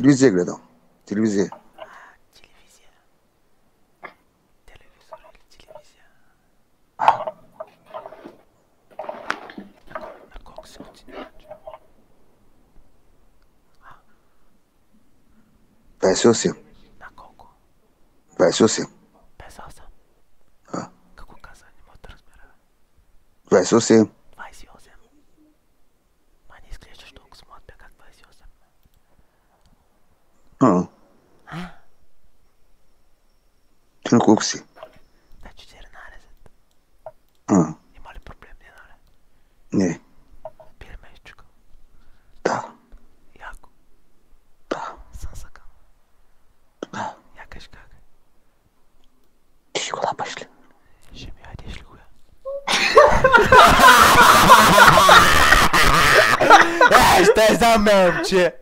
Телевизия гледам. Телевизия. Телевизия. Телевизор или телевизия? На колко си години? 28. На колко? 28. Без 8. А, Какво каза? Не мога да разбера. 28. 28. Ма не изглеждаш толкова с млад бе, как 28. А, А? ти на колко си? На 14. А, Има ли проблем, не нали? не. Пире меччука. Да. Яко. Да. Сънсъка. Да. Я кажеш как? Ти ще го лапаш ли? Ще ми ядеш ли хуя? Ще за мемче!